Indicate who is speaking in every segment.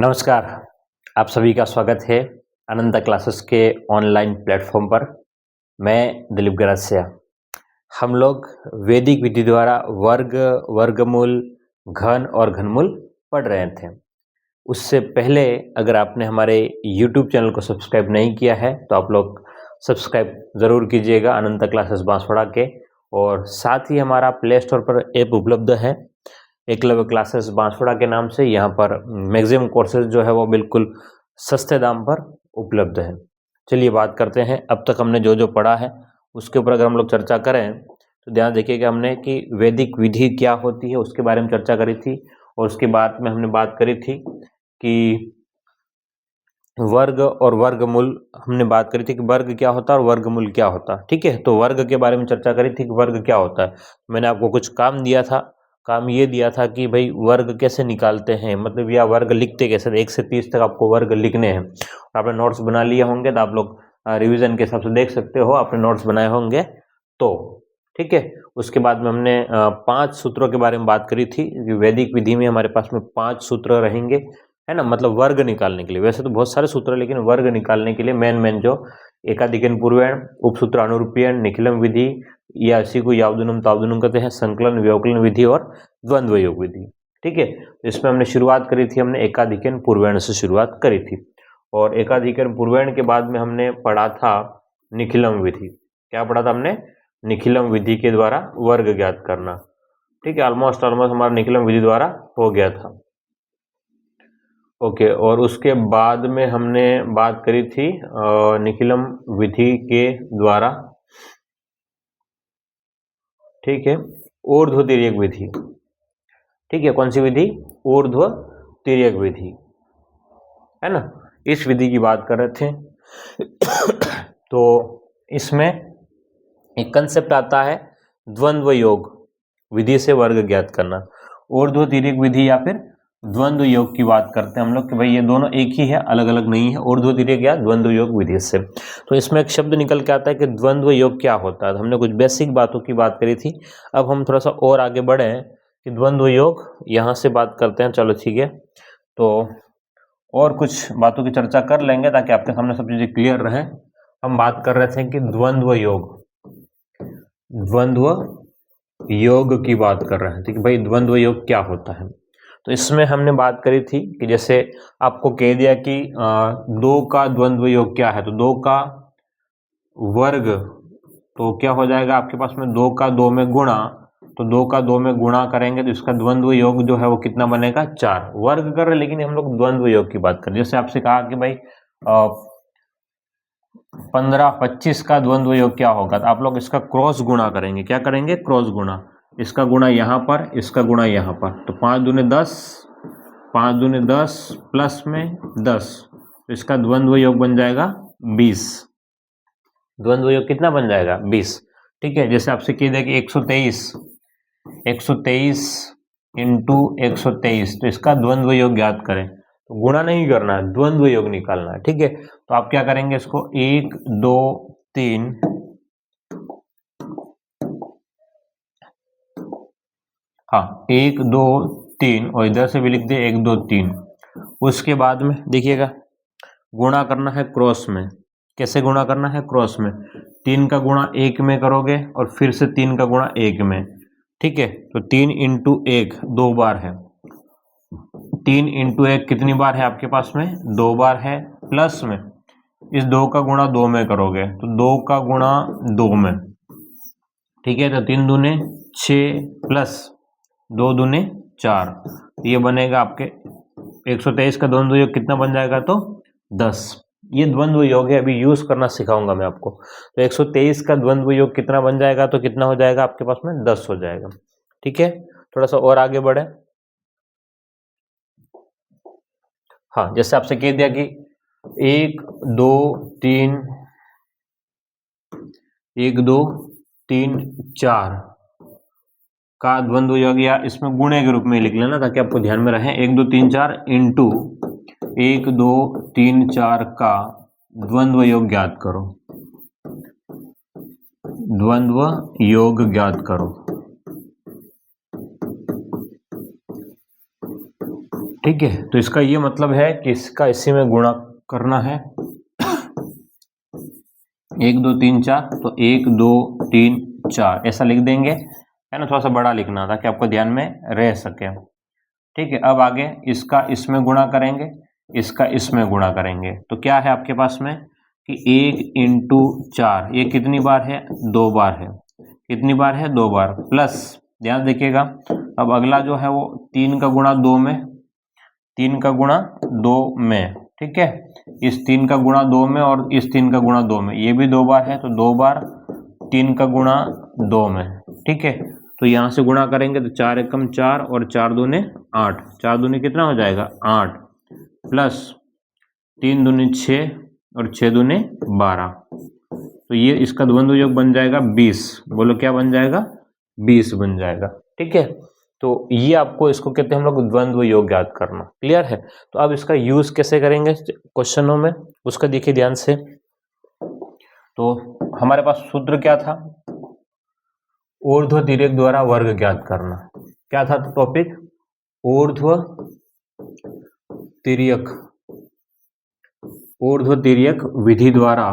Speaker 1: नमस्कार, आप सभी का स्वागत है अनंता क्लासेस के ऑनलाइन प्लेटफॉर्म पर। मैं दिलीप गरासिया। हम लोग वैदिक विधि द्वारा वर्ग, वर्गमूल, घन और घनमूल पढ़ रहे थे। उससे पहले अगर आपने हमारे YouTube चैनल को सब्सक्राइब नहीं किया है तो आप लोग सब्सक्राइब ज़रूर कीजिएगा अनंता क्लासेस बांसवाड़ा के। और साथ ही हमारा प्ले स्टोर पर ऐप उपलब्ध है एकलव्य क्लासेस बांसवाड़ा के नाम से। यहाँ पर मैक्सिमम कोर्सेज जो है वो बिल्कुल सस्ते दाम पर उपलब्ध है। चलिए बात करते हैं, अब तक हमने जो जो पढ़ा है उसके ऊपर अगर हम लोग चर्चा करें तो ध्यान देखिएगा हमने कि वैदिक विधि क्या होती है उसके बारे में चर्चा करी थी। और उसके बाद में हमने बात करी थी कि वर्ग और वर्गमूल, हमने बात करी थी कि वर्ग क्या होता है और वर्गमूल क्या होता है। ठीक है, तो वर्ग के बारे में चर्चा करी थी कि वर्ग क्या होता है। मैंने आपको कुछ काम दिया था, काम ये दिया था कि भाई वर्ग कैसे निकालते हैं, मतलब या वर्ग लिखते कैसे, 1 से 30 तक आपको वर्ग लिखने हैं। आपने नोट्स बना लिए होंगे तो आप लोग रिवीजन के हिसाब से देख सकते हो, आपने नोट्स बनाए होंगे तो ठीक है। उसके बाद में हमने 5 सूत्रों के बारे में बात करी थी। वैदिक विधि में हमारे पास में 5 सूत्र रहेंगे, है ना, मतलब वर्ग निकालने के लिए। वैसे तो बहुत सारे सूत्र है लेकिन वर्ग निकालने के लिए मेन जो एकाधिकन पूर्वेण, उपसूत्र अनुरूपीयन, निखिलम विधि या इसी को यावदुनम तावदुनम कहते हैं, संकलन व्यवकलन विधि और द्वंद्व योग विधि। ठीक है, इसमें हमने शुरुआत करी थी, हमने एकाधिकन पूर्वेण से शुरुआत करी थी। और एकाधिकन पूर्वेण के बाद में हमने पढ़ा था निखिलम विधि। क्या पढ़ा था हमने? निखिलम विधि के द्वारा वर्ग ज्ञात करना। ठीक है, ऑलमोस्ट हमारा निखिलम विधि द्वारा हो गया था। ओके, और उसके बाद में हमने बात करी थी निखिलम विधि के द्वारा, ठीक है, ऊर्ध्व तिर्यक विधि। ठीक है, कौन सी विधि? ऊर्ध्व तिर्यक विधि, है ना, इस विधि की बात कर रहे थे। तो इसमें एक कंसेप्ट आता है द्वंद्व योग विधि से वर्ग ज्ञात करना। ऊर्ध्व तिर्यक विधि या फिर द्वंद्व योग की बात करते हैं हम लोग कि भाई ये दोनों एक ही है, अलग अलग नहीं है, ऊर्ध्व तिर्यक या द्वंद्व योग विधि से। तो इसमें एक शब्द निकल के आता है कि द्वंद्व योग क्या होता है। हमने कुछ बेसिक बातों की बात करी थी, अब हम थोड़ा सा और आगे बढ़े कि द्वंद्व योग यहाँ से बात करते हैं। चलो ठीक है, तो और कुछ बातों की चर्चा कर लेंगे ताकि आपके सामने सब चीजें क्लियर रहे। हम बात कर रहे थे कि द्वंद्व योग की बात कर रहे हैं, ठीक है भाई, द्वंद्व योग क्या होता है। तो इसमें हमने बात करी थी कि जैसे आपको कह दिया कि 2 का द्वंद्व योग क्या है, तो 2 का वर्ग तो क्या हो जाएगा आपके पास में, 2 का 2 में गुणा, तो 2 का 2 में गुणा करेंगे तो इसका द्वंद्व योग जो है वो कितना बनेगा? 4। वर्ग कर रहे लेकिन हम लोग द्वंद्व योग की बात करें। जैसे आपसे कहा कि भाई 15-25 का द्वंद्व योग क्या होगा, तो आप लोग इसका क्रॉस गुणा करेंगे। क्या करेंगे? क्रॉस गुणा। इसका गुणा यहाँ पर, इसका गुणा यहाँ पर, तो 5 दूने 10, 5 दूने 10 प्लस में 10, तो इसका द्वंद्व योग बन जाएगा 20। द्वंद्व योग कितना बन जाएगा? 20। ठीक है, जैसे आपसे कह दिया कि 123 इंटू 123, तो इसका द्वंद्व योग ज्ञात करें। तो गुणा नहीं करना है, द्वंद्व योग निकालना है। ठीक है, तो आप क्या करेंगे इसको 1 2 3, हाँ 1 2 3, और इधर से भी लिख दिया 1 2 3। उसके बाद में देखिएगा गुणा करना है क्रॉस में। कैसे गुणा करना है? क्रॉस में। 3 का गुणा 1 में करोगे और फिर से 3 का गुणा 1 में। ठीक है, तो 3 इंटू 1 2 बार है, 3 इंटू 1 कितनी बार है आपके पास में? 2 बार है, प्लस में इस 2 का गुणा 2 में करोगे तो 2 का गुणा 2 में। ठीक है, तो 3 दूने 6 प्लस 2 दूने 4, ये बनेगा आपके 123 का द्वंद्व योग कितना बन जाएगा? तो 10। ये द्वंद्व योग है, अभी यूज करना सिखाऊंगा मैं आपको। तो 123 का द्वंद्व योग कितना बन जाएगा? तो कितना हो जाएगा आपके पास में? 10 हो जाएगा। ठीक है, थोड़ा सा और आगे बढ़े। हाँ, जैसे आपसे कह दिया कि 1 2 3 1 2 3 4 का द्वंद्व योग, या इसमें गुणे के रूप में लिख लेना ताकि आपको ध्यान में रहे। 1 2 3 4 इंटू 1 2 3 4 का द्वंद्व योग ज्ञात करो। द्वंद्व योग ज्ञात करो। ठीक है, तो इसका ये मतलब है कि इसका इसी में गुणा करना है। 1 2 3 4, तो 1 2 3 4 ऐसा लिख देंगे, है ना। थोड़ा सा बड़ा लिखना था कि आपको ध्यान में रह सके। ठीक है, अब आगे इसका इसमें गुणा करेंगे, इसका इसमें गुणा करेंगे, तो क्या है आपके पास में कि 1 इंटू 4, ये कितनी बार है, 2 बार है। कितनी बार है, 2 बार, प्लस ध्यान देखिएगा, अब अगला जो है वो 3 का गुणा 2 में, 3 का गुणा 2 में, ठीक है, इस 3 का गुणा 2 में और इस 3 का गुणा 2 में, ये भी 2 बार है, तो 2 बार 3 का गुणा 2 में, ठीक है। तो यहाँ से गुणा करेंगे तो 4 एकम 4 और 4 दूने 8, 4 दूने कितना हो जाएगा 8, प्लस 3 दूने 6 और 6 दूने 12, तो ये इसका द्वंद्व योग बन जाएगा 20। बोलो क्या बन जाएगा, 20 बन जाएगा। ठीक है, तो ये आपको इसको कहते हैं हम लोग द्वंद्व योग याद करना। क्लियर है, तो अब इसका यूज कैसे करेंगे क्वेश्चनों में, उसका देखिए ध्यान से। तो हमारे पास सूत्र क्या था, ऊर्ध्व तिर्यक द्वारा वर्ग ज्ञात करना। क्या था टॉपिक, ऊर्ध्व तिर्यक, ऊर्ध्व तिर्यक विधि द्वारा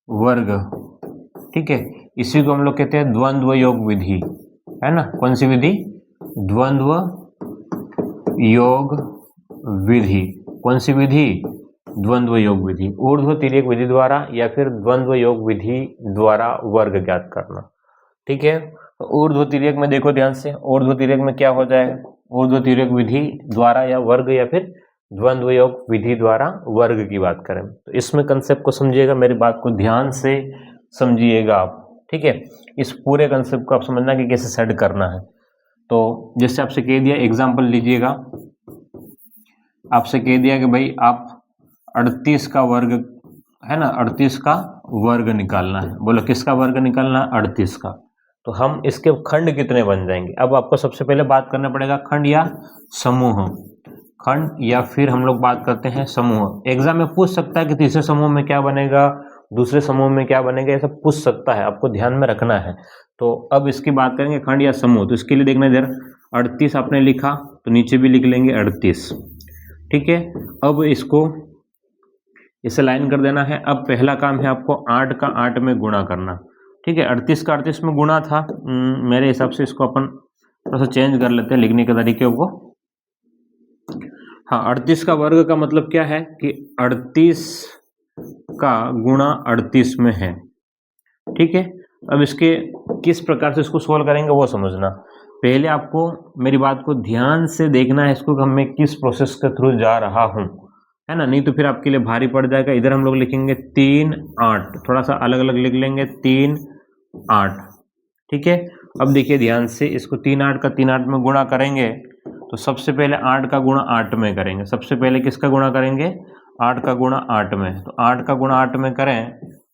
Speaker 1: वर्ग। ठीक है, इसी को हम लोग कहते हैं द्वंद्व योग विधि, है ना। कौन सी विधि, द्वंद्व योग विधि। कौन सी विधि, द्वंद्व योग विधि, ऊर्ध्व तिर्यक विधि द्वारा या फिर द्वंद्व योग विधि द्वारा वर्ग ज्ञात करना। ठीक है, तो ऊर्ध्व तिर्यक में देखो ध्यान से, ऊर्ध्व तिर्यक में क्या हो जाएगा, ऊर्ध्व तिर्यक विधि द्वारा या वर्ग या फिर द्वंद्व योग विधि द्वारा वर्ग की बात करें तो इसमें कंसेप्ट को समझिएगा, मेरी बात को ध्यान से समझिएगा आप। ठीक है, इस पूरे कंसेप्ट को आप समझना कि कैसे सेट करना है। तो जैसे आपसे कह दिया, एग्जांपल लीजिएगा, आपसे कह दिया कि भाई आप 38 का वर्ग, है ना, 38 का वर्ग निकालना है। बोलो किसका वर्ग निकालना है, 38 का। तो हम इसके खंड कितने बन जाएंगे, अब आपको सबसे पहले बात करना पड़ेगा खंड या समूह, खंड या फिर हम लोग बात करते हैं समूह। एग्जाम में पूछ सकता है कि तीसरे समूह में क्या बनेगा, दूसरे समूह में क्या बनेगा, ये सब पूछ सकता है, आपको ध्यान में रखना है। तो अब इसकी बात करेंगे खंड या समूह, तो इसके लिए देखना इधर 38 आपने लिखा तो नीचे भी लिख लेंगे 38। ठीक है, अब इसको इसे लाइन कर देना है। अब पहला काम है आपको 8 का 8 में गुणा करना। ठीक है, 38 का 38 में गुणा था, मेरे हिसाब से इसको अपन थोड़ा सा चेंज कर लेते हैं लिखने के तरीके को। हाँ, 38 का वर्ग का मतलब क्या है कि 38 का गुणा 38 में है। ठीक है, अब इसके किस प्रकार से इसको सोल्व करेंगे वो समझना। पहले आपको मेरी बात को ध्यान से देखना है, इसको कि मैं किस प्रोसेस के थ्रू जा रहा हूँ, है ना, नहीं तो फिर आपके लिए भारी पड़ जाएगा। इधर हम लोग लिखेंगे 3 8, थोड़ा सा अलग अलग लिख लेंगे 3 8। ठीक है, अब देखिए ध्यान से, इसको 3 8 का 3 8 में गुणा करेंगे तो सबसे पहले 8 का गुणा 8 में करेंगे। सबसे पहले किसका गुणा करेंगे, 8 का गुणा 8 में। तो 8 का गुणा 8 में करें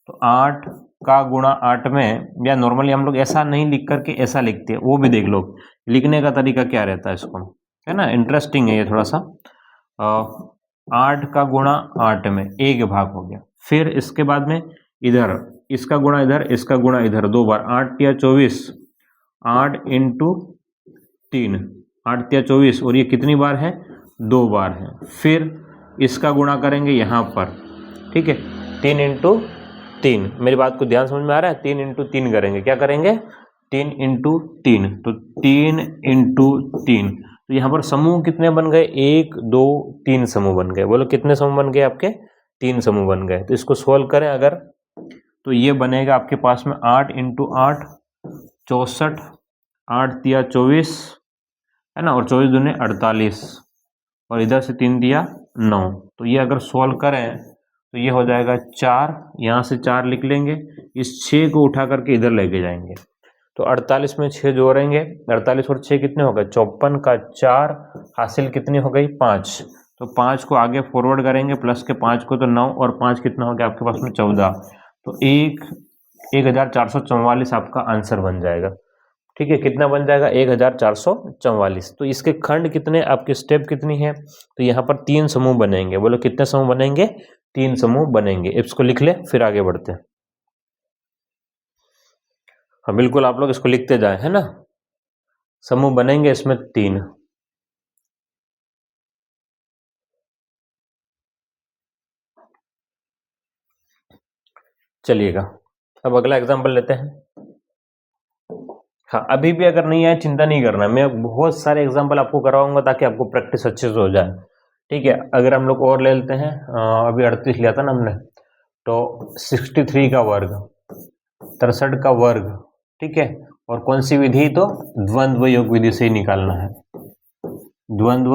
Speaker 1: तो 8 का गुणा 8 में, या नॉर्मली हम लोग ऐसा नहीं लिख करके ऐसा लिखते हैं, वो भी देख लो लिखने का तरीका क्या रहता है इसको, है ना, इंटरेस्टिंग है ये थोड़ा सा। 8 का गुणा 8 में 1 भाग हो गया। फिर इसके बाद में इधर इसका गुणा इधर, इसका गुणा इधर, 2 बार, 8 या 24, 8 इंटू 3, 8 या 24, और ये कितनी बार है, 2 बार है। फिर इसका गुणा करेंगे यहाँ पर, ठीक है, 3 इंटू 3, मेरी बात को ध्यान समझ में आ रहा है, 3 इंटू 3 करेंगे, क्या करेंगे, 3 इंटू 3, तो 3 इंटू 3। तो यहाँ पर समूह कितने बन गए, 1 2 3 समूह बन गए। बोलो कितने समूह बन गए आपके, 3 समूह बन गए। तो इसको सोल्व करें अगर, तो ये बनेगा आपके पास में 8 इंटू 8 64, 8 दिया 24, है ना, और 24 दूने 48, और इधर से 3 दिया 9। तो ये अगर सोल्व करें तो ये हो जाएगा 4, यहाँ से 4 लिख लेंगे, इस 6 को उठा करके इधर लेके जाएंगे तो 48 में 6 जोड़ेंगे, 48 और 6 कितने हो गए, 54 का 4, हासिल कितनी हो गई, 5। तो 5 को आगे फॉरवर्ड करेंगे, प्लस के 5 को तो 9, और 5 कितना हो गया आपके पास में 14। तो 1444 आपका आंसर बन जाएगा। ठीक है, कितना बन जाएगा, 1444। तो इसके खंड कितने, आपके स्टेप कितनी है, तो यहाँ पर 3 समूह बनेंगे। बोलो कितने समूह बनेंगे, 3 समूह बनेंगे। इसको लिख ले, फिर आगे बढ़ते हैं। हाँ बिल्कुल, आप लोग इसको लिखते जाए, है ना। समूह बनेंगे इसमें 3। चलिएगा, अब अगला एग्जाम्पल लेते हैं। हाँ, अभी भी अगर नहीं आए चिंता नहीं करना, मैं बहुत सारे एग्जाम्पल आपको करवाऊंगा ताकि आपको प्रैक्टिस अच्छे से हो जाए। ठीक है, अगर हम लोग और ले लेते हैं, अभी 38 लिया था ना हमने, तो 63 का वर्ग, 63 का वर्ग, ठीक है। और कौन सी विधि, तो द्वंद्व योग विधि से ही निकालना है। द्वंद्व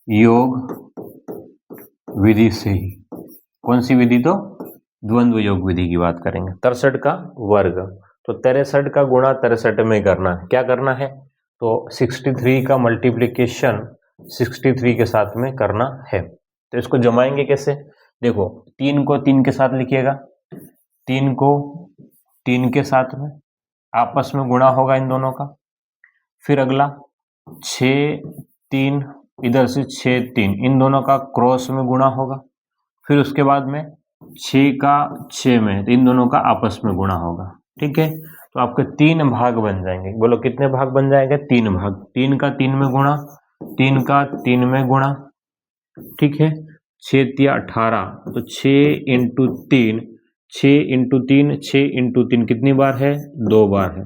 Speaker 1: योग विधि से ही, कौन सी विधि, तो द्वंद्व योग विधि की बात करेंगे। 63 का वर्ग, तो 63 का गुणा 63 में करना है। क्या करना है, तो 63 का मल्टीप्लिकेशन 63 के साथ में करना है। तो इसको जमाएंगे कैसे, देखो 3 को 3 के साथ लिखिएगा, 3 को 3 के साथ में आपस में गुणा होगा इन दोनों का। फिर अगला 6 3, इधर से 6 3, इन दोनों का क्रॉस में गुणा होगा। फिर उसके बाद में 6 का 6 में, तो इन दोनों का आपस में गुणा होगा। ठीक है, तो आपके 3 भाग बन जाएंगे। बोलो कितने भाग बन जाएंगे, 3 भाग। 3 का 3 में गुणा, 3 का 3 में गुणा, ठीक है। 6 तिया 18, तो 6 इंटू 3, 6 इंटू 3, 6 इंटू 3 कितनी बार है, 2 बार है।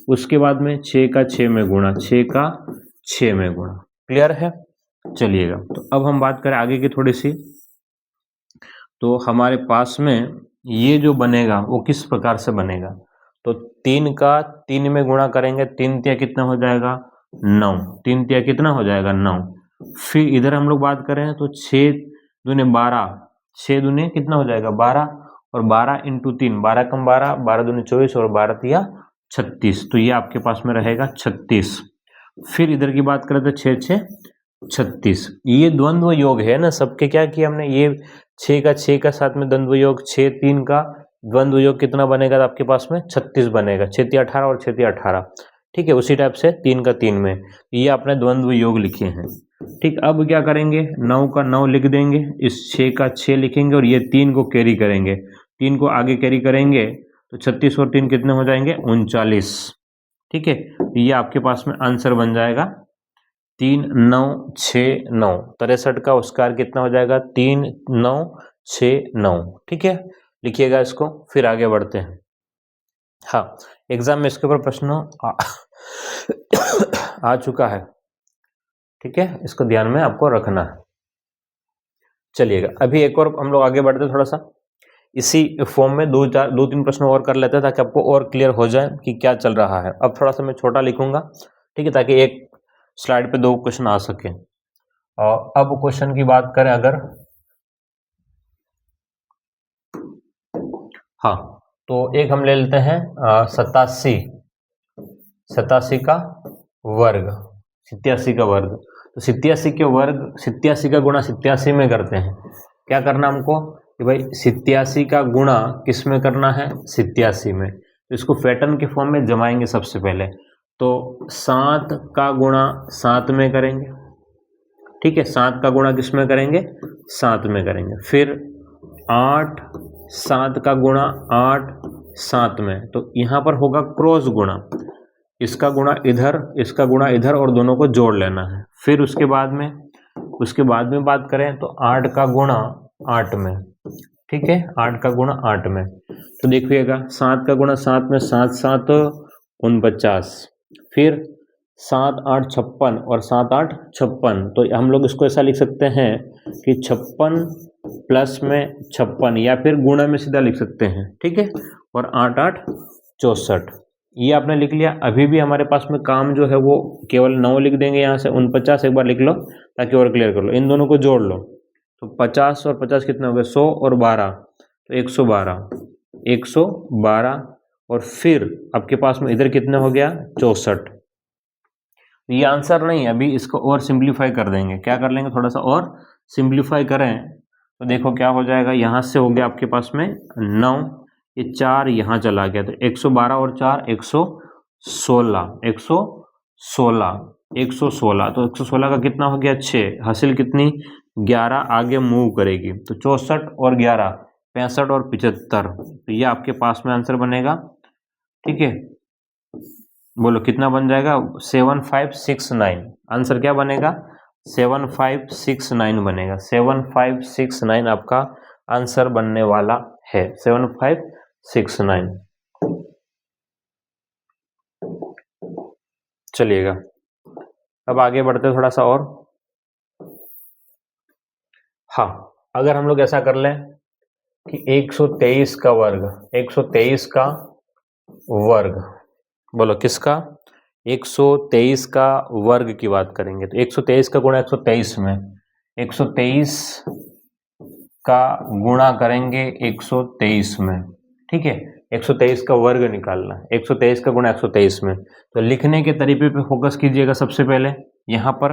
Speaker 1: उसके बाद में 6 का 6 में गुणा, 6 का 6 में गुणा। क्लियर है। चलिएगा, तो अब हम बात करें आगे की थोड़ी सी। तो हमारे पास में ये जो बनेगा वो किस प्रकार से बनेगा, तो 3 का 3 में गुणा करेंगे, 3 तिया कितना हो जाएगा, 9, 3 तिया कितना हो जाएगा, 9। फिर इधर हम लोग बात करें तो 6 दूने 12, 6 दूने कितना हो जाएगा, 12, और 12 इंटू 3, 12 कम 12, 12 दूने 24, और 12 तिया 36, तो ये आपके पास में रहेगा 36। फिर इधर की बात करें तो 6 6 36, ये द्वंद्व योग है ना सबके। क्या किया हमने, ये 6 का 6 का साथ में द्वंद्व योग, 6 3 का द्वंद्व योग कितना बनेगा, तो आपके पास में 36 बनेगा। 6 तिया 18 और 6 तिया 18, ठीक है। उसी टाइप से 3 का 3 में, ये आपने द्वंद्व योग लिखे हैं। ठीक, अब क्या करेंगे, 9 का 9 लिख देंगे, इस 6 का 6 लिखेंगे, और ये 3 को कैरी करेंगे, 3 को आगे कैरी करेंगे, तो 36 और 3 कितने हो जाएंगे, 39। ठीक है, ये आपके पास में आंसर बन जाएगा 3 9 6 9, 63 का स्क्वायर कितना हो जाएगा, 3 9 6 9। ठीक है, लिखिएगा इसको, फिर आगे बढ़ते हैं। हाँ, एग्जाम में इसके ऊपर प्रश्न आ चुका है, ठीक है, इसको ध्यान में आपको रखना है। चलिएगा, अभी एक और हम लोग आगे बढ़ते थोड़ा सा इसी फॉर्म में, 2-3 प्रश्न और कर लेते हैं ताकि आपको और क्लियर हो जाए कि क्या चल रहा है। अब थोड़ा सा मैं छोटा लिखूंगा, ठीक है, ताकि एक स्लाइड पे 2 क्वेश्चन आ सके। और अब क्वेश्चन की बात करें अगर, हाँ, तो एक हम ले लेते हैं 87 का वर्ग, 87 का वर्ग। तो 87 के वर्ग, 87 का गुणा 87 में करते हैं। क्या करना हमको कि भाई 87 का गुणा किस में करना है, 87 में। तो इसको पैटर्न के फॉर्म में जमाएंगे सबसे पहले। तो 7 का गुणा 7 में करेंगे, ठीक है, 7 का गुणा किस में करेंगे, 7 में करेंगे। फिर 8 7 का गुणा 8 7 में, तो यहाँ पर होगा क्रॉस गुणा, इसका गुणा इधर, इसका गुणा इधर, और दोनों को जोड़ लेना है। फिर उसके बाद में बात करें तो 8 का गुणा 8 में, ठीक है, 8 का गुणा 8 में। तो देखिएगा 7 का गुणा 7 में, 7 7 49, फिर 7 8 56, और 7 8 56। तो हम लोग इसको ऐसा लिख सकते हैं कि 56 प्लस में 56, या फिर गुणा में सीधा लिख सकते हैं, ठीक है। और 8 8 64, ये आपने लिख लिया। अभी भी हमारे पास में काम जो है वो केवल 9 लिख देंगे, यहाँ से 49 एक बार लिख लो ताकि और क्लियर कर लो। इन दोनों को जोड़ लो, तो 50 और 50 कितने हो गए, 100 और 12, तो 112, और फिर आपके पास में इधर कितने हो गया, 64। ये आंसर नहीं, अभी इसको और सिंप्लीफाई कर देंगे। क्या कर लेंगे, थोड़ा सा और सिंप्लीफाई करें तो देखो क्या हो जाएगा। यहाँ से हो गया आपके पास में 9, ये 4 यहाँ चला गया, तो 112 और 4 116, 116, तो 116 का कितना हो गया, 6, हासिल कितनी, 11 आगे मूव करेगी, तो 64 और 11 65 और 75। तो ये आपके पास में आंसर बनेगा ठीक है, बोलो कितना बन जाएगा? 7569। आंसर क्या बनेगा? 7569 बनेगा। 7569 आपका आंसर बनने वाला है, 7569। चलिएगा, अब आगे बढ़ते थोड़ा सा और। हाँ, अगर हम लोग ऐसा कर लें कि 123 का वर्ग, 123 का वर्ग, बोलो किसका? 123 का वर्ग की बात करेंगे तो 123 का गुणा 123 में, 123 का गुणा करेंगे 123 में, ठीक है। 123 का वर्ग निकालना है, 123 का गुणा 123 में। तो लिखने के तरीके पे फोकस कीजिएगा। सबसे पहले यहाँ पर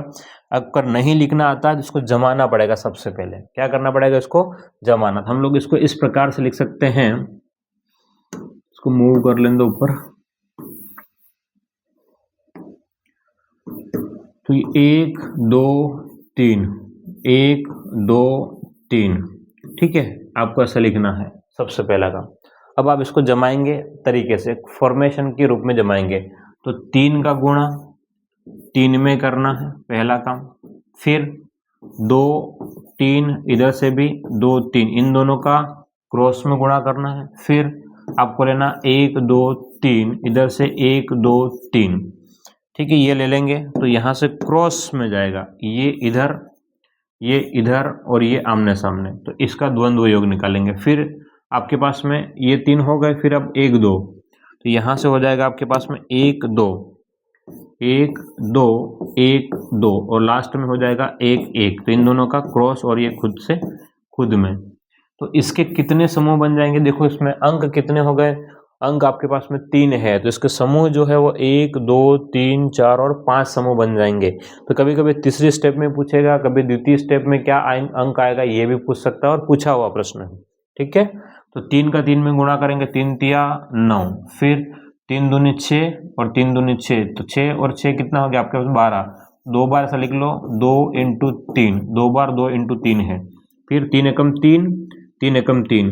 Speaker 1: अगर नहीं लिखना आता है तो इसको जमाना पड़ेगा। सबसे पहले क्या करना पड़ेगा? इसको जमाना। हम लोग इसको इस प्रकार से लिख सकते हैं, इसको मूव कर लें ऊपर, तो 1 2 3, 1 2 3, ठीक है। आपको ऐसा लिखना है सबसे पहला काम। अब आप इसको जमाएंगे तरीके से, फॉर्मेशन के रूप में जमाएंगे। तो 3 का गुणा 3 में करना है, पहला काम। फिर 2 3 इधर से भी 2 3, इन दोनों का क्रॉस में गुणा करना है। फिर आपको लेना 1 2 3, इधर से 1 2 3, ठीक है। ये ले लेंगे तो यहाँ से क्रॉस में जाएगा, ये इधर और ये आमने सामने, तो इसका द्वंद्व योग निकालेंगे। फिर आपके पास में ये 3 हो गए, फिर अब 1 2, तो यहाँ से हो जाएगा आपके पास में 1 2 1 2 1 2, और लास्ट में हो जाएगा 1 1, तो इन दोनों का क्रॉस और ये खुद से खुद में। तो इसके कितने समूह बन जाएंगे? देखो इसमें अंक कितने हो गए? अंक आपके पास में 3 है, तो इसके समूह जो है वो 1 2 3 4 और 5 समूह बन जाएंगे। तो कभी कभी तीसरी स्टेप में पूछेगा, कभी द्वितीय स्टेप में क्या अंक आएगा ये भी पूछ सकता है, और पूछा हुआ प्रश्न है, ठीक है। तो 3 का 3 में गुणा करेंगे, 3 तिया 9, फिर 3 दूनी 6 और 3 दूनी 6, तो 6 और 6 कितना हो गया आपके पास? 12। 2 बार ऐसा लिख लो, 2 इंटू 3, 2 बार 2 इंटू 3 है। फिर 3 एकम 3, 3 एकम 3,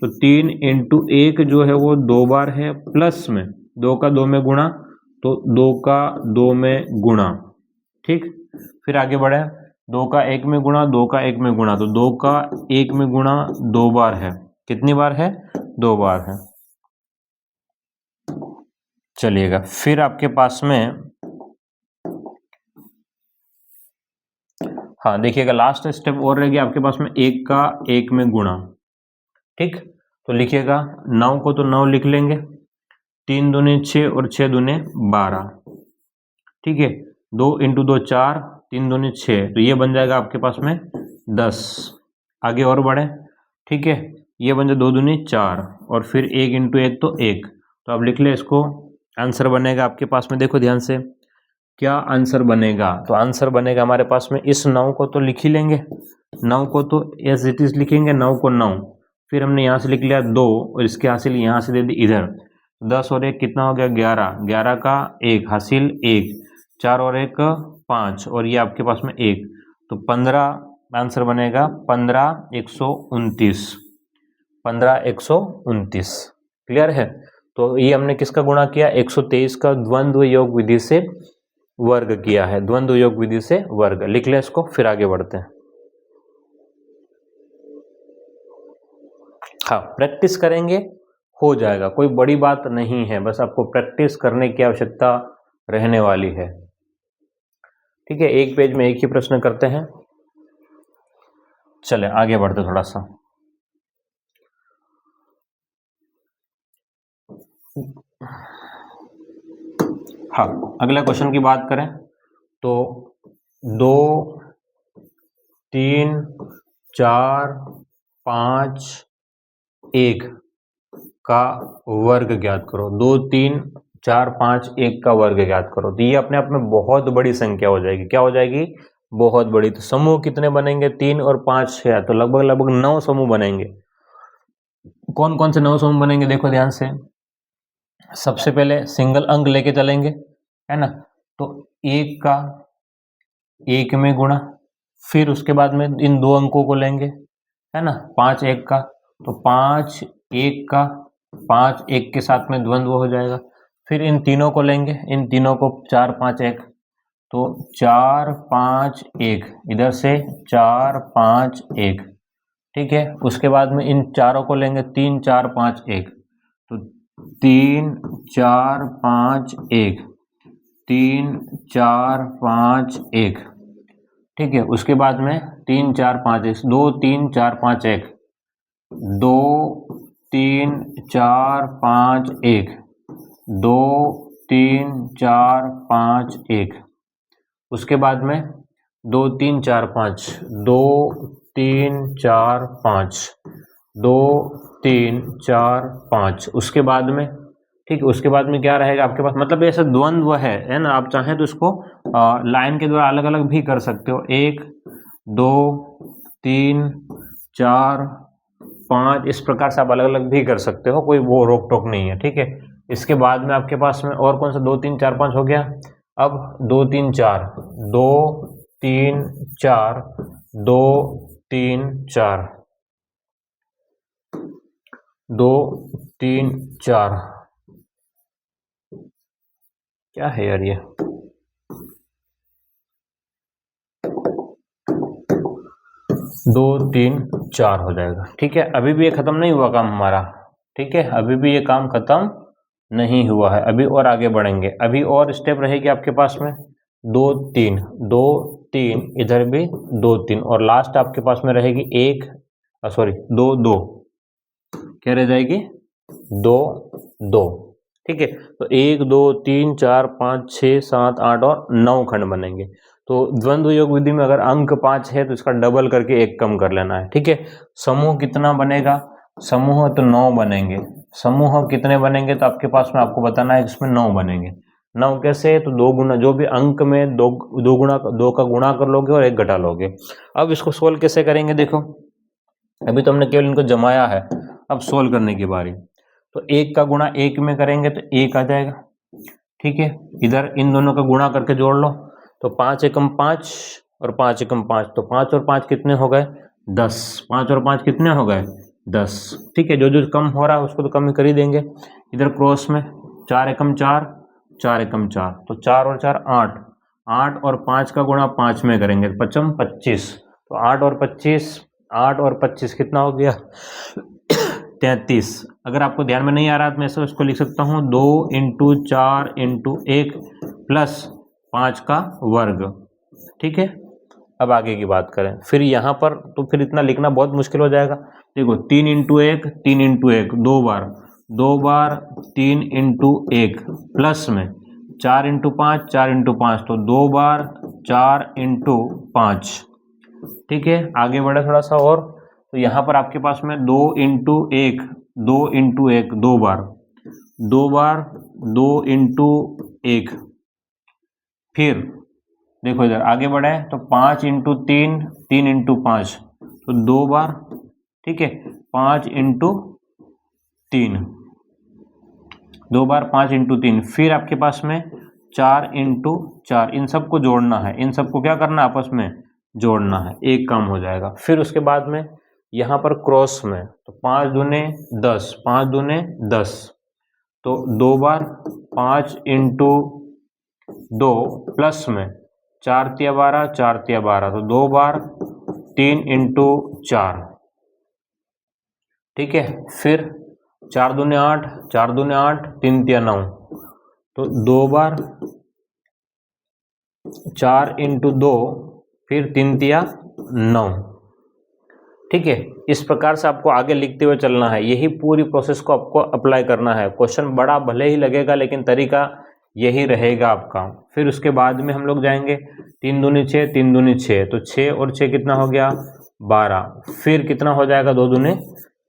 Speaker 1: तो 3 इंटू 1 जो है वो 2 बार है, प्लस में 2 का 2 में गुणा, तो 2 का 2 में गुणा, ठीक। फिर आगे बढ़े, 2 का 1 में गुणा, 2 का 1 में गुणा, तो 2 का 1 में गुणा 2 बार है। कितनी बार है? 2 बार है। चलिएगा, फिर आपके पास में, हाँ देखिएगा, लास्ट स्टेप और रह गया आपके पास में, 1 का 1 में गुणा, ठीक। तो लिखिएगा 9 को तो 9 लिख लेंगे, 3 दूनी 6 और 6 दूने 12, ठीक है। 2 इंटू 2 4, 3 दूनी 6, तो ये बन जाएगा आपके पास में 10। आगे और बढ़े, ठीक है। ये बन जाए 2 दूनी 4, और फिर 1 इंटू 1 तो 1, तो अब लिख ले इसको। आंसर बनेगा आपके पास में, देखो ध्यान से क्या आंसर बनेगा। तो आंसर बनेगा हमारे पास में, इस 9 को तो लिख ही लेंगे, 9 को तो एज इट इज लिखेंगे, 9 को 9, फिर हमने यहाँ से लिख लिया 2, और इसके हासिल यहाँ से दे दी इधर, 10 और 1 कितना हो गया? 11, 11 का 1 हासिल 1, 4 और 1 5, और ये आपके पास में 1, तो 15 आंसर बनेगा, 15 129, 15 129। क्लियर है? तो ये हमने किसका गुणा किया? 123 का द्वंद्व योग विधि से वर्ग किया है, द्वंद्व योग विधि से वर्ग। लिख ले इसको, फिर आगे बढ़ते हैं। हाँ, प्रैक्टिस करेंगे हो जाएगा, कोई बड़ी बात नहीं है, बस आपको प्रैक्टिस करने की आवश्यकता रहने वाली है, ठीक है। एक पेज में एक ही प्रश्न करते हैं। चले आगे बढ़ते थोड़ा सा। हाँ, अगला क्वेश्चन की बात करें तो 2 3 4 5 1 का वर्ग ज्ञात करो। 2 3 4 5 1 का वर्ग ज्ञात करो। तो ये अपने आप में बहुत बड़ी संख्या हो जाएगी। क्या हो जाएगी? बहुत बड़ी। तो समूह कितने बनेंगे? 3 और 5 है, तो लगभग 9 समूह बनेंगे। कौन कौन से 9 समूह बनेंगे? देखो ध्यान से। सबसे पहले सिंगल अंक लेके चलेंगे, है ना। तो 1 का 1 में गुणा, फिर उसके बाद में इन 2 अंकों को लेंगे, है ना। 5 1 का, तो 5 1 का 5 1 के साथ में द्वंद्व हो जाएगा। फिर इन तीनों को लेंगे, इन तीनों को 4 5 1, तो 4 5 1, इधर से 4 5 1, ठीक है। उसके बाद में इन चारों को लेंगे, 3 4 5 1, तो 3 4 5 1, 3 4 5 1, ठीक है। उसके बाद में 3 4 5 1, 2 3 4 5 1, 2 3 4 5 1, 2 3 4 5 1। उसके बाद में 2 3 4 5, 2 3 4 5, 2 3 4 5। उसके बाद में, ठीक है, उसके बाद में क्या रहेगा आपके पास, मतलब ऐसा द्वंद्व है ना। आप चाहें तो इसको लाइन के द्वारा अलग अलग भी कर सकते हो, 1 2 3 4 5, इस प्रकार से आप अलग अलग भी कर सकते हो, कोई वो रोक टोक नहीं है, ठीक है। इसके बाद में आपके पास में और कौन सा, 2 3 4 5 हो गया। अब 2 3 4, 2 3 4, 2 3 4, 2 3 4, क्या है यार ये, 2 3 4 हो जाएगा, ठीक है। अभी भी ये खत्म नहीं हुआ काम हमारा, ठीक है, अभी भी ये काम खत्म नहीं हुआ है, अभी और आगे बढ़ेंगे। अभी और स्टेप रहेगी आपके पास में 2 3, 2 3, इधर भी 2 3, और लास्ट आपके पास में रहेगी 1 सॉरी 2 2, क्या रह जाएगी, 2 2, ठीक है। तो 1 2 3 4 5 6 7 8 और 9 खंड बनेंगे। तो द्वंद्व योग विधि में अगर अंक 5 है तो इसका डबल करके 1 कम कर लेना है, ठीक है। समूह कितना बनेगा, समूह तो 9 बनेंगे। समूह कितने बनेंगे तो आपके पास में आपको बताना है, जिसमें 9 बनेंगे। 9 कैसे, तो 2 गुना, जो भी अंक में 2 गुना, 2 का गुणा कर लोगे और 1 घटा लोगे। अब इसको सोल्व कैसे करेंगे, देखो अभी तो हमने केवल इनको जमाया है, अब सोल्व करने की बारी। तो 1 का गुणा 1 में करेंगे तो 1 आ जाएगा, ठीक है। इधर इन दोनों का गुणा करके जोड़ लो, तो 5 एकम 5 और 5 एकम 5, तो 5 और 5 कितने हो गए, 10। 5 और 5 कितने हो गए, 10, ठीक है। जो जो कम हो रहा है उसको तो कम ही कर ही देंगे। इधर क्रॉस में 4 एकम 4, 4 एकम 4, तो 4 और 4 8, 8 और 5 का गुणा 5 में करेंगे, 5 25, तो 8 और 25, 8 और 25 कितना हो गया 33। अगर आपको ध्यान में नहीं आ रहा तो मैं इसको लिख सकता हूँ 2 × 4 × 1 प्लस 5 का वर्ग, ठीक है। अब आगे की बात करें, फिर यहाँ पर तो फिर इतना लिखना बहुत मुश्किल हो जाएगा। देखो 3 × 1, 3 × 1, 2 बार, 2 बार 3 × 1 प्लस में 4 × 5, 4 × 5, तो 2 बार 4 × 5, ठीक है। आगे बढ़े थोड़ा सा और, तो यहाँ पर आपके पास में 2 × 1, 2 × 1, 2 बार, 2 बार 2 × 1, फिर देखो इधर आगे बढ़े तो 5 × 3, 3 × 5, तो 2 बार, ठीक है। 5 × 3, 2 बार 5 × 3, फिर आपके पास में 4 × 4, इन सबको जोड़ना है, इन सबको क्या करना है, आपस में जोड़ना है, एक काम हो जाएगा। फिर उसके बाद में यहाँ पर क्रॉस में, तो 5 दूने 10, 5 दूने 10, तो 2 बार 5 × 2 प्लस में 4 तिया 12, 4 तिया 12, तो 2 बार 3 × 4, ठीक है। फिर 4 दूने 8, 4 दूने 8, 3 तिया 9, तो 2 बार 4 × 2, फिर 3 तिया 9, ठीक है। इस प्रकार से आपको आगे लिखते हुए चलना है, यही पूरी प्रोसेस को आपको अप्लाई करना है। क्वेश्चन बड़ा भले ही लगेगा लेकिन तरीका यही रहेगा आपका। फिर उसके बाद में हम लोग जाएंगे 3 दूनी 6, 3 दूनी 6, तो 6 और 6 कितना हो गया 12, फिर कितना हो जाएगा 2 दूने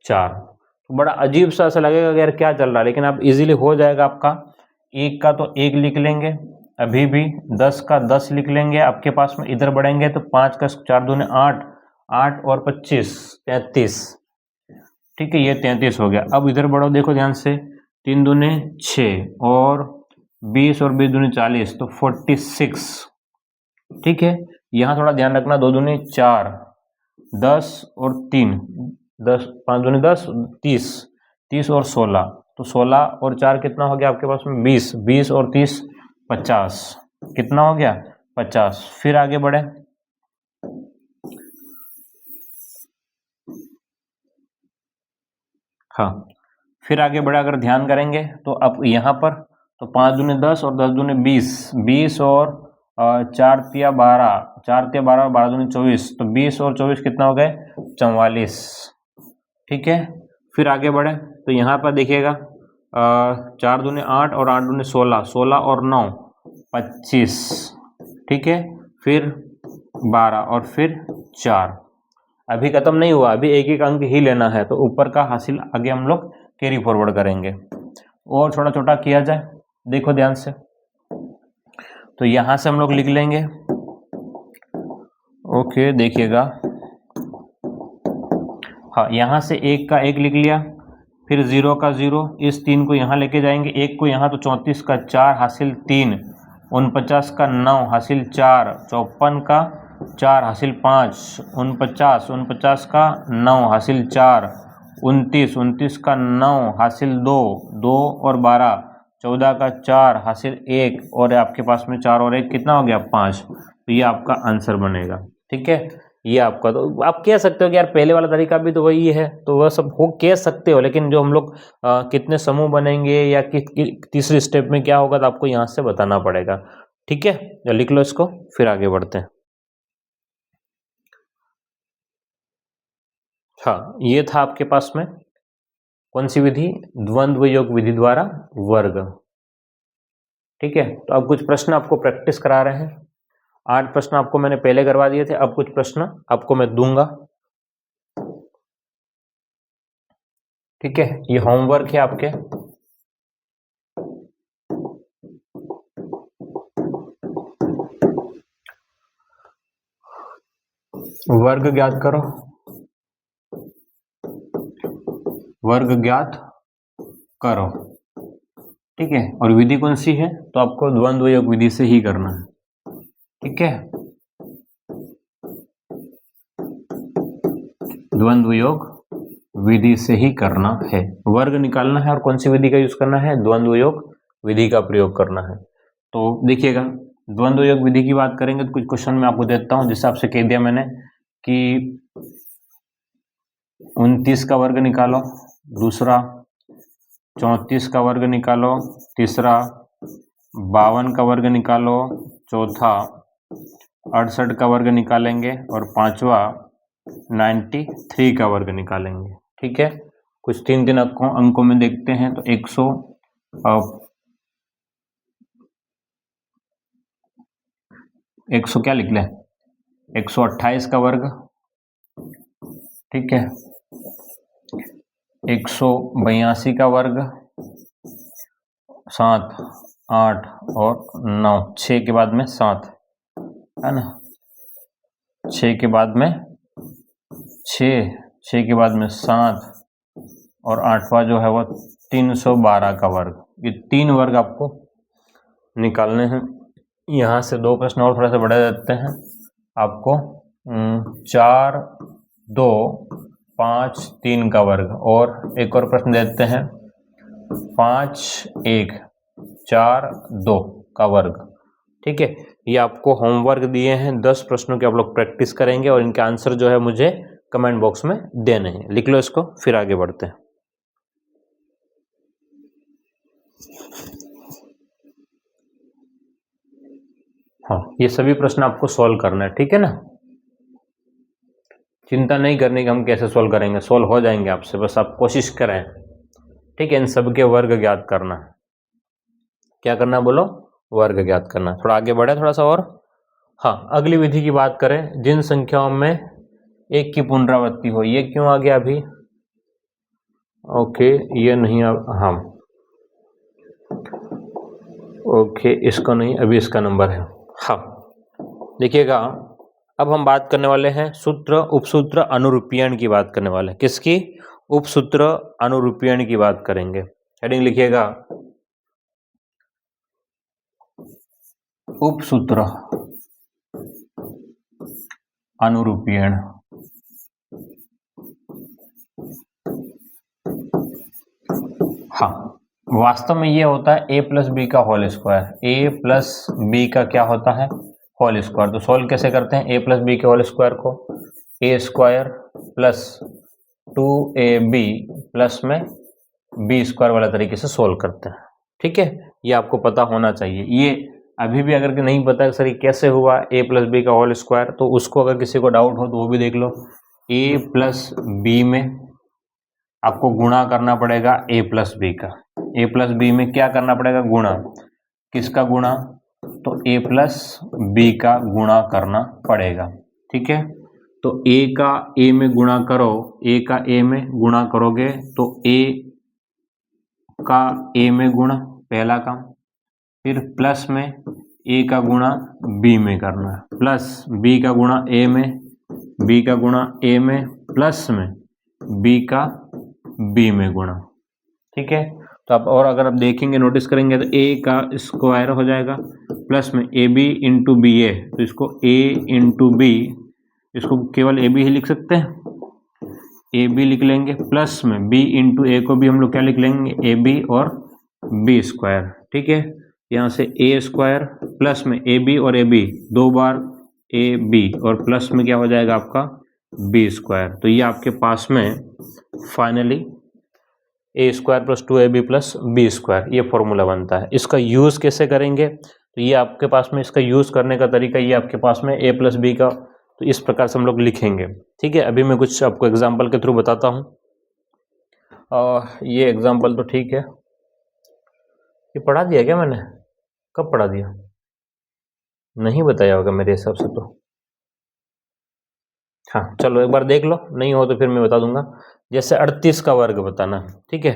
Speaker 1: 4। तो बड़ा अजीब सा ऐसा लगेगा कि यार क्या चल रहा है, लेकिन आप इजीली हो जाएगा आपका। 1 का तो 1 लिख लेंगे, अभी भी 10 का 10 लिख लेंगे आपके पास में। इधर बढ़ेंगे तो 5 का 4 दूने 8, 8 और 25 33, ठीक है, ये 33 हो गया। अब इधर बढ़ो, देखो ध्यान से, 3 दूने 6 और 20 और 20 दूने 40, तो 46, ठीक है। यहाँ थोड़ा ध्यान रखना, 2 दूने 4, 10 और 3, 10, 5 दूने 10, 30, 30 और 16, तो 16 और 4 कितना हो गया आपके पास में 20, 20 और 30 50, कितना हो गया 50। फिर आगे बढ़े, हाँ फिर आगे बढ़े, अगर ध्यान करेंगे तो अब यहाँ पर तो 5 दूनी 10 और 10 दूनी 20, 20 और 4 तिया 12, 4 तिया 12 और 12 दूनी 24, तो 20 और 24 कितना हो गए 44। ठीक है, फिर आगे बढ़े तो यहाँ पर देखिएगा 4 दूनी 8 और 8 दूनी 16, 16 और 9 25। ठीक है, फिर 12 और फिर 4। अभी खत्म नहीं हुआ, अभी एक एक अंक ही लेना है, तो ऊपर का हासिल आगे हम लोग कैरी फॉरवर्ड करेंगे। और छोटा छोटा किया जाए, देखो ध्यान से, तो यहां से हम लोग लिख लेंगे। ओके देखिएगा, हाँ यहां से 1 का 1 लिख लिया, फिर 0 का 0, इस 3 को यहाँ लेके जाएंगे, 1 को यहाँ, तो 34 का 4 हासिल 3, 49 का 9 हासिल 4, 54 का 4 हासिल 5, 49 का 9 हासिल 4, 29 का 9 हासिल 2, 2 और 12, 14 का 4 हासिल 1, और आपके पास में 4 और 1 कितना हो गया 5। तो ये आपका आंसर बनेगा। ठीक है, ये आपका, तो आप कह सकते हो कि यार पहले वाला तरीका भी तो वही है, तो वह सब हो कह सकते हो, लेकिन जो हम लोग कितने समूह बनेंगे या तीसरे स्टेप में क्या होगा, तो आपको यहाँ से बताना पड़ेगा। ठीक है, लिख लो इसको, फिर आगे बढ़ते हैं। हाँ, ये था आपके पास में कौन सी विधि, द्वंद्व योग विधि द्वारा वर्ग। ठीक है, तो अब कुछ प्रश्न आपको प्रैक्टिस करा रहे हैं। 8 प्रश्न आपको मैंने पहले करवा दिए थे, अब कुछ प्रश्न आपको मैं दूंगा। ठीक है, ये होमवर्क है आपके। वर्ग ज्ञात करो, वर्ग ज्ञात करो। ठीक है, और विधि कौन सी है, तो आपको द्वंद्व योग विधि से ही करना है। ठीक है, द्वंद्व योग विधि से ही करना है, वर्ग निकालना है, और कौन सी विधि का यूज करना है, द्वंद्व योग विधि का प्रयोग करना है। तो देखिएगा, द्वंद्व योग विधि की बात करेंगे तो कुछ क्वेश्चन मैं आपको देता हूं, जिस हिसाब से कह दिया मैंने कि 29 का वर्ग निकालो, दूसरा 34 का वर्ग निकालो, तीसरा 52 का वर्ग निकालो, चौथा 68 का वर्ग निकालेंगे, और पांचवा 93 का वर्ग निकालेंगे। ठीक है, कुछ 3 अंकों में देखते हैं, तो 100 क्या लिख लें, 128 का वर्ग। ठीक है, 182 का वर्ग, 7, 8 और 9, 6 के बाद में 7 है ना, 6 के बाद में 6 के बाद में 7, और 8वां जो है वो 312 का वर्ग। ये 3 वर्ग आपको निकालने हैं। यहाँ से 2 प्रश्न और थोड़ा सा बढ़ा देते हैं आपको, 4, 2, 5, 3 का वर्ग, और एक और प्रश्न देते हैं 5, 1, 4, 2 का वर्ग। ठीक है, ये आपको होमवर्क दिए हैं, 10 प्रश्नों की आप लोग प्रैक्टिस करेंगे, और इनके आंसर जो है मुझे कमेंट बॉक्स में देने हैं। लिख लो इसको, फिर आगे बढ़ते हैं। हाँ, ये सभी प्रश्न आपको सॉल्व करना है। ठीक है ना, चिंता नहीं करनी कि हम कैसे सॉल्व करेंगे, सॉल्व हो जाएंगे आपसे, बस आप कोशिश करें। ठीक है, इन सबके वर्ग ज्ञात करना है। क्या करना बोलो, वर्ग ज्ञात करना। थोड़ा आगे बढ़े, थोड़ा सा और। हाँ, अगली विधि की बात करें, जिन संख्याओं में 1 की पुनरावृत्ति हो। ये क्यों आ गया अभी, ओके ये नहीं, हाँ ओके इसका नहीं, अभी इसका नंबर है। हाँ देखिएगा, अब हम बात करने वाले हैं सूत्र, उपसूत्र, अनुरूपीयन की बात करने वाले हैं। किसकी, उपसूत्र अनुरूपीयन की बात करेंगे। हेडिंग लिखिएगा, उपसूत्र अनुरूपीयन। हाँ, वास्तव में ये होता है ए प्लस बी का होल स्क्वायर, ए प्लस बी का क्या होता है, होल स्क्वायर। तो सोल्व कैसे करते हैं ए प्लस बी के होल स्क्वायर को, ए स्क्वायर प्लस 2ab प्लस में बी स्क्वायर वाला तरीके से सोल्व करते हैं। ठीक है, ये आपको पता होना चाहिए। ये अभी भी अगर नहीं पता सर ये कैसे हुआ ए प्लस बी का होल स्क्वायर, तो उसको अगर किसी को डाउट हो तो वो भी देख लो। ए प्लस बी में आपको गुणा करना पड़ेगा ए प्लस बी का, ए प्लस बी में क्या करना पड़ेगा, गुणा। किसका गुणा, तो ए प्लस बी का गुणा करना पड़ेगा। ठीक है, तो ए का ए में गुणा करो, ए का ए में गुणा करोगे तो ए का ए में गुणा, पहला काम। फिर प्लस में ए का गुणा बी में करना है, प्लस बी का गुणा ए में, बी का गुणा ए में, प्लस में बी का बी में गुणा। ठीक है, तो अब और अगर आप देखेंगे नोटिस करेंगे तो ए का स्क्वायर हो जाएगा, प्लस में ए बी इंटू बी ए, तो इसको ए इंटू बी, इसको केवल ए बी ही लिख सकते हैं, ए बी लिख लेंगे, प्लस में बी इंटू ए को भी हम लोग क्या लिख लेंगे, ए बी और बी स्क्वायर। ठीक है, यहाँ से ए स्क्वायर प्लस में ए बी और ए बी, दो बार ए बी और प्लस में क्या हो जाएगा आपका बी स्क्वायर। तो ये आपके पास में finally a square plus 2ab plus b square ये फॉर्मूला बनता है। इसका यूज़ कैसे करेंगे, तो ये आपके पास में इसका यूज़ करने का तरीका ये आपके पास में ए प्लस बी का, तो इस प्रकार से हम लोग लिखेंगे। ठीक है, अभी मैं कुछ आपको एग्जाम्पल के थ्रू बताता हूँ। ये एग्जाम्पल तो ठीक है, ये पढ़ा दिया क्या मैंने, कब पढ़ा दिया, नहीं बताया होगा मेरे हिसाब से तो। हाँ चलो एक बार देख लो, नहीं हो तो फिर मैं बता दूंगा। जैसे 38 का वर्ग बताना, ठीक है,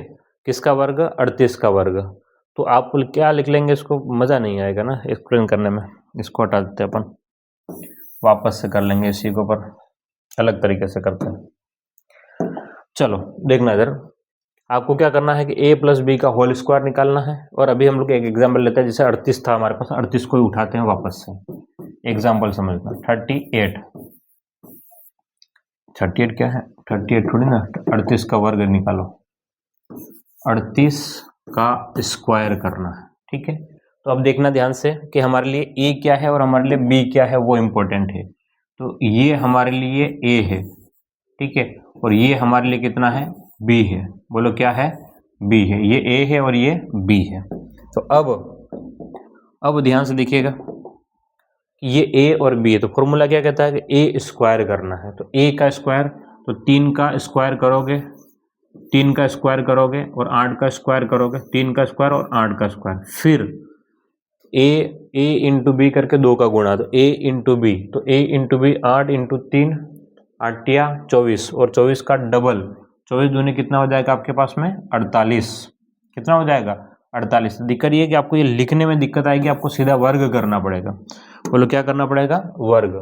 Speaker 1: किसका वर्ग, 38 का वर्ग। तो आप क्या लिख लेंगे, इसको मज़ा नहीं आएगा ना एक्सप्लेन करने में, इसको हटा देते हैं अपन, वापस से कर लेंगे इसी को, पर अलग तरीके से करते हैं। चलो देखना इधर, आपको क्या करना है कि ए प्लस बी का होल स्क्वायर निकालना है। और अभी हम लोग एक एग्जाम्पल लेते हैं, जैसे 38 था हमारे पास, 38 को ही उठाते हैं वापस से, एग्जाम्पल समझना। 38 क्या है, 38 थोड़ी ना, 38 का वर्ग निकालो, 38 का स्क्वायर करना है। ठीक है, तो अब देखना ध्यान से कि हमारे लिए ए क्या है और हमारे लिए बी क्या है, वो इम्पोर्टेंट है। तो ये हमारे लिए ए है, ठीक है, और ये हमारे लिए कितना है, बी है। बोलो क्या है, बी है। ये ए है और ये बी है। तो अब ध्यान से देखिएगा, ये ए और बी है, तो फॉर्मूला क्या कहता है कि ए स्क्वायर करना है। तो ए का स्क्वायर, तो 3 का स्क्वायर करोगे, 3 का स्क्वायर करोगे और 8 का स्क्वायर करोगे, 3 का स्क्वायर और 8 का स्क्वायर। फिर ए इंटू बी करके 2 का गुणा, तो ए इंटू बी, तो ए इंटू बी 8 इंटू 3, 8 या 24, और 24 का डबल, 24 दूनी कितना हो जाएगा आपके पास में 48, कितना हो जाएगा 48। दिक्कत ये है कि आपको ये लिखने में दिक्कत आएगी, आपको सीधा वर्ग करना पड़ेगा। बोलो क्या करना पड़ेगा, वर्ग।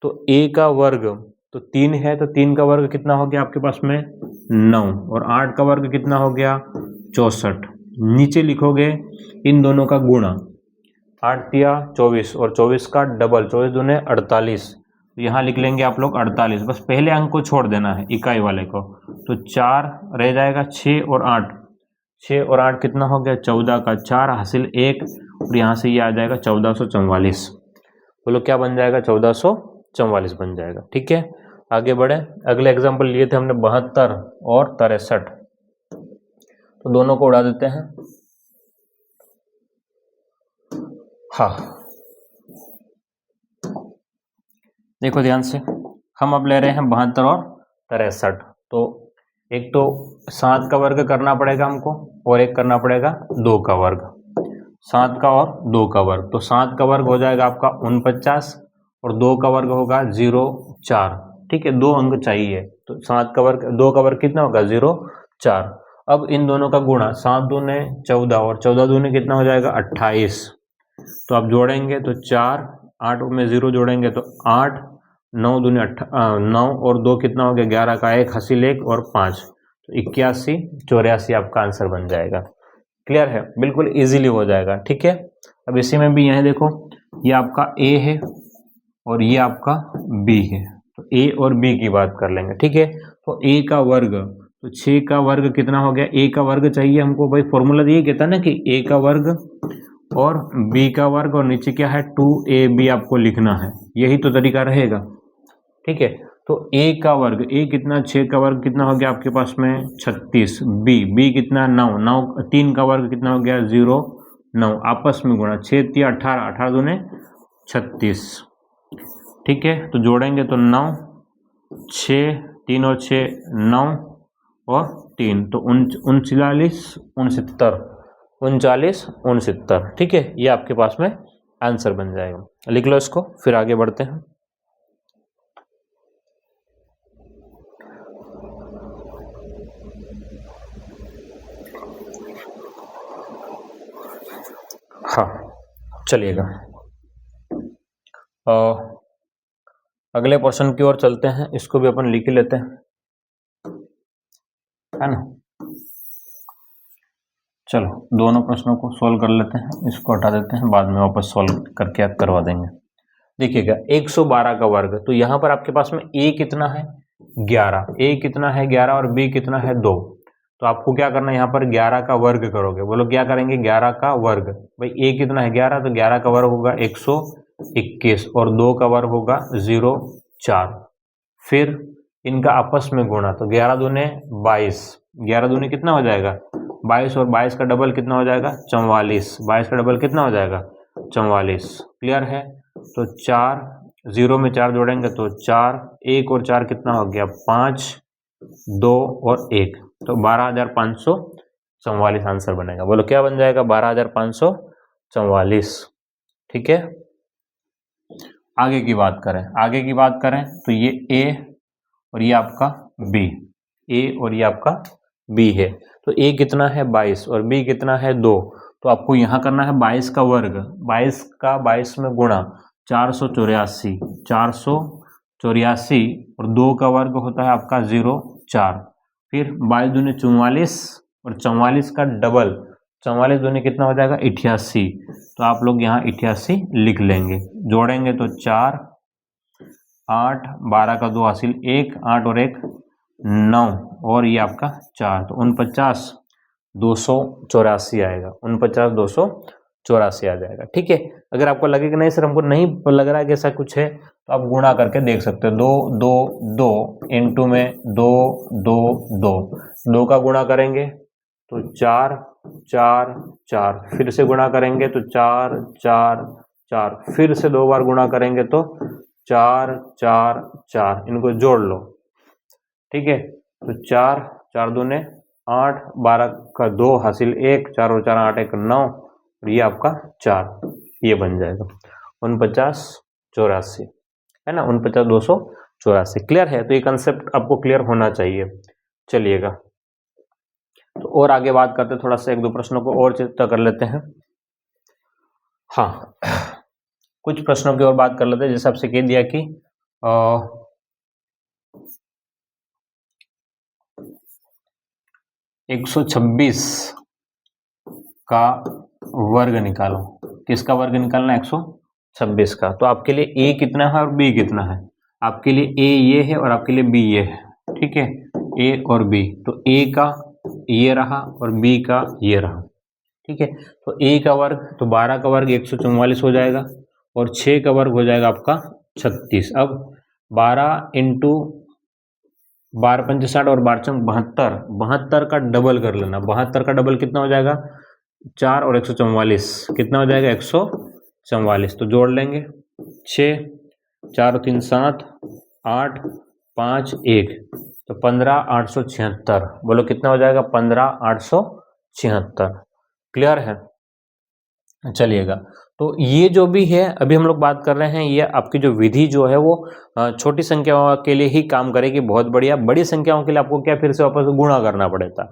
Speaker 1: तो ए का वर्ग तो 3 है, तो 3 का वर्ग कितना हो गया आपके पास में 9, और 8 का वर्ग कितना हो गया 64। नीचे लिखोगे इन दोनों का गुणा, 8 या 24 और 24 का डबल, 24 दूने 48, तो यहाँ लिख लेंगे आप लोग 48। बस पहले अंक को छोड़ देना है, इकाई वाले को, तो 4 रह जाएगा, 6 और 8, 6 और 8 कितना हो गया 14 का 4 हासिल 1, और यहाँ से ये आ जाएगा 1444। बोलो क्या बन जाएगा 1444 बन जाएगा। ठीक है, आगे बढ़े। अगले एग्जाम्पल लिए थे हमने 72 और 63, तो दोनों को उड़ा देते हैं। हाँ देखो ध्यान से, हम अब ले रहे हैं 72 और 63। तो एक तो 7 का वर्ग करना पड़ेगा हमको, और एक करना पड़ेगा 2 का वर्ग, 7 का और 2 का वर्ग। तो 7 का वर्ग हो जाएगा आपका 49, और 2 का वर्ग होगा 0,4। ठीक है, 2 अंक चाहिए, तो 7 का वर्ग 2 का वर्ग कितना होगा 0,4। अब इन दोनों का गुणा, 7 दूने 14 और 14 दूने कितना हो जाएगा 28। तो आप जोड़ेंगे तो 4, 8 में 0 जोड़ेंगे तो 8, 9 दूने 9 और 2 कितना हो गया 11 का 1 हासिल 1 और 5, तो 81, 84 आपका आंसर बन जाएगा। क्लियर है, बिल्कुल इजीली हो जाएगा। ठीक है, अब इसी में भी यह देखो, ये आपका ए है और ये आपका बी है, तो ए और बी की बात कर लेंगे। ठीक है, तो ए का वर्ग, तो 6 का वर्ग कितना हो गया, a का वर्ग चाहिए हमको भाई, फॉर्मूला यही कहता है ना कि a का वर्ग और b का वर्ग और नीचे क्या है 2ab आपको लिखना है, यही तो तरीका रहेगा। ठीक है, तो a का वर्ग, a कितना, 6 का वर्ग कितना हो गया आपके पास में 36, b कितना 9, 9 3 का वर्ग कितना हो गया 0 9, आपस में गुणा 6 3 18, 18 दूने 36। ठीक है, तो जोड़ेंगे तो 9 6 3 और 6 9 और 3 तो 39 69। ठीक है, ये आपके पास में आंसर बन जाएगा, लिख लो इसको, फिर आगे बढ़ते हैं। हाँ चलिएगा, अगले क्वेश्चन की ओर चलते हैं, इसको भी अपन लिख ही लेते हैं, है ना। चलो दोनों प्रश्नों को सॉल्व कर लेते हैं, इसको हटा देते हैं, बाद में वापस सॉल्व करके आप करवा देंगे। देखिएगा 112 का वर्ग, तो यहाँ पर आपके पास में a कितना है 11, a कितना है 11 और b कितना है 2, तो आपको क्या करना है, यहाँ पर 11 का वर्ग करोगे, बोलो क्या करेंगे 11 का वर्ग, भाई a कितना है 11, तो 11 का वर्ग होगा 121 और 2 का वर्ग होगा 0,4, फिर इनका आपस में गुणा, तो 11 दूने 22, 11 दूने कितना हो जाएगा 22 और 22 का डबल कितना हो जाएगा 44, 22 का डबल कितना हो जाएगा 44। क्लियर है, तो 4 0 में 4 जोड़ेंगे तो 4, 1 और 4 कितना हो गया 5, 2 और 1, तो 12,544 आंसर बनेगा। बोलो क्या बन जाएगा 12,544। ठीक है, आगे की बात करें तो ये a और ये आपका b, a और ये आपका b है, तो a कितना है 22 और b कितना है 2, तो आपको यहाँ करना है 22 का वर्ग, 22 का 22 में गुणा 484, 484 और 2 का वर्ग होता है आपका 0,4, फिर 22 दूनी 44 और 44 का डबल 44 दूनी कितना हो जाएगा 88, तो आप लोग यहाँ 88 लिख लेंगे, जोड़ेंगे तो 4 8 12 का 2 हासिल 1, 8 और 1 9 और ये आपका 4, तो 49,284 आएगा, 49,284 आ जाएगा। ठीक है, अगर आपको लगे कि नहीं सर हमको नहीं लग रहा है कि ऐसा कुछ है, तो आप गुणा करके देख सकते हो, 2 2 2 इंटू में 2 2 2, 2 का गुणा करेंगे तो 4 4 4, फिर से गुणा करेंगे तो 4 4 4, फिर से 2 बार गुणा करेंगे तो 4 4 4, इनको जोड़ लो। ठीक है, तो 4 4 दूने 8, 12 का 2 हासिल 1, 4 और 4 8 1 9 और ये आपका 4, ये बन जाएगा 49,84, है ना, 49,284। क्लियर है, तो ये कंसेप्ट आपको क्लियर होना चाहिए। चलिएगा, तो और आगे बात करते हैं, थोड़ा सा एक दो प्रश्नों को और चर्चा कर लेते हैं। हाँ, कुछ प्रश्नों की और बात कर लेते हैं, जैसे आपसे कह दिया कि 126 का वर्ग निकालो, किसका वर्ग निकालना है 126 का, तो आपके लिए a कितना है और b कितना है, आपके लिए a ये है और आपके लिए b ये है। ठीक है, a और b, तो a का ये रहा और b का ये रहा। ठीक है, तो a का वर्ग, तो 12 का वर्ग 144 हो जाएगा और 6 का वर्ग हो जाएगा आपका 36। अब 12 इंटू 12 पंच 60 और 12 चौक 72, 72 का डबल कर लेना, 72 का डबल कितना हो जाएगा 4 और 144 कितना हो जाएगा 144, तो जोड़ लेंगे 6 4 और 3 7 8 5 1, तो 15,876। बोलो कितना हो जाएगा 15,876। क्लियर है, चलिएगा, तो ये जो भी है अभी हम लोग बात कर रहे हैं, ये आपकी जो विधि जो है वो छोटी संख्याओं के लिए ही काम करेगी, बहुत बढ़िया। बड़ी संख्याओं के लिए आपको क्या फिर से वापस गुणा करना पड़ेगा।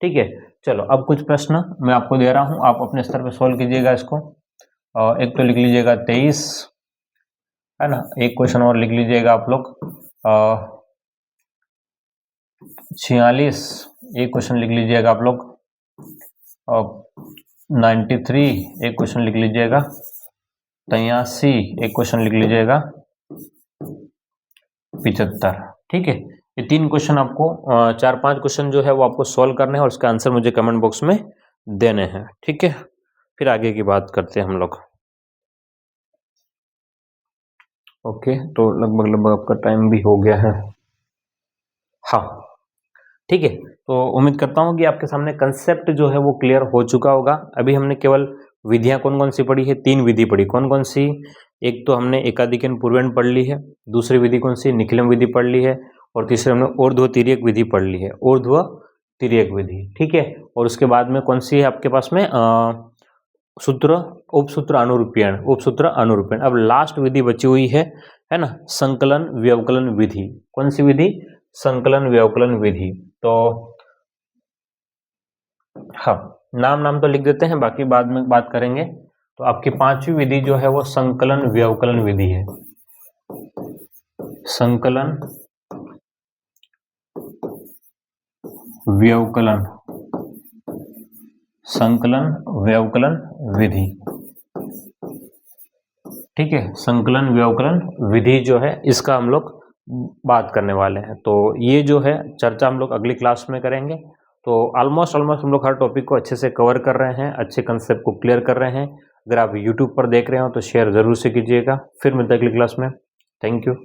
Speaker 1: ठीक है, चलो अब कुछ प्रश्न मैं आपको दे रहा हूं, आप अपने स्तर पे सॉल्व कीजिएगा इसको। एक तो लिख लीजिएगा 23, है ना, एक क्वेश्चन और लिख लीजिएगा आप लोग 46, एक क्वेश्चन लिख लीजिएगा आप लोग 93, एक क्वेश्चन लिख लीजिएगा 83, एक क्वेश्चन लिख लीजिएगा 75। ठीक है, ये 3 क्वेश्चन आपको 4-5 क्वेश्चन जो है वो आपको सॉल्व करने हैं और उसका आंसर मुझे कमेंट बॉक्स में देने हैं, ठीक है। फिर आगे की बात करते हैं हम लोग। ओके, तो लगभग आपका टाइम भी हो गया है। हाँ, ठीक है, तो उम्मीद करता हूँ कि आपके सामने कंसेप्ट जो है वो क्लियर हो चुका होगा। अभी हमने केवल विधियां कौन कौन सी पढ़ी है, 3 विधि पढ़ी। कौन कौन सी? एक तो हमने एकाधिकन पूर्वेण पढ़ ली है, दूसरी विधि कौन सी? निखिलम विधि पढ़ ली है, और तीसरी हमने ऊर्ध्व तिर्यक विधि पढ़ ली है, ऊर्ध्व तिर्यक विधि, ठीक है। और उसके बाद में कौन सी है आपके पास में? सूत्र, उपसूत्र अनुरूपीण, उपसूत्र अनुरूपीण। अब लास्ट विधि बची हुई है ना, संकलन व्यवकलन विधि। कौन सी विधि? संकलन व्यवकलन विधि। तो हाँ, नाम तो लिख देते हैं, बाकी बाद में बात करेंगे। तो आपकी 5वीं विधि जो है वो संकलन व्यवकलन विधि है। संकलन व्यवकलन, संकलन व्यवकलन विधि, ठीक है। संकलन व्यवकलन विधि जो है इसका हम लोग बात करने वाले हैं। तो ये जो है चर्चा हम लोग अगली क्लास में करेंगे। तो ऑलमोस्ट हम लोग हर टॉपिक को अच्छे से कवर कर रहे हैं, अच्छे कंसेप्ट को क्लियर कर रहे हैं। अगर आप यूट्यूब पर देख रहे हो तो शेयर जरूर से कीजिएगा। फिर मिलते हैं अगली क्लास में। Thank you.